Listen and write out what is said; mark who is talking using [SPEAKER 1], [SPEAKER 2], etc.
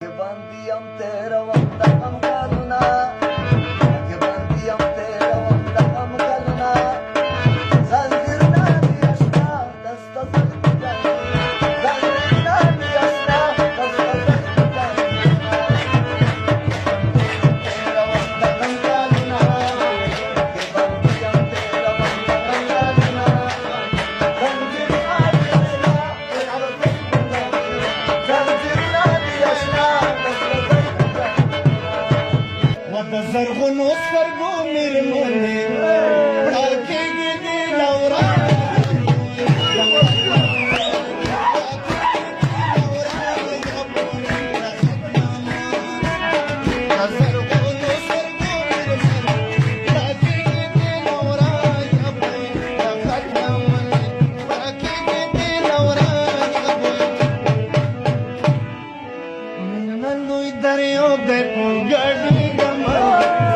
[SPEAKER 1] Che bandiam tera wanda am kaluna Che bandiam tera wanda am kaluna Zanjirna diyashna dasta zalkutani Zanjirna diyashna dasta zalkutani Tera wanda am kaluna Che bandiam tera wanda am kaluna Zanjirna diyashna Zanjirna diyashna زرغون سترګو مېرمنې راکېږي دې لورا نن دوی دریو دې ګډوي ګمر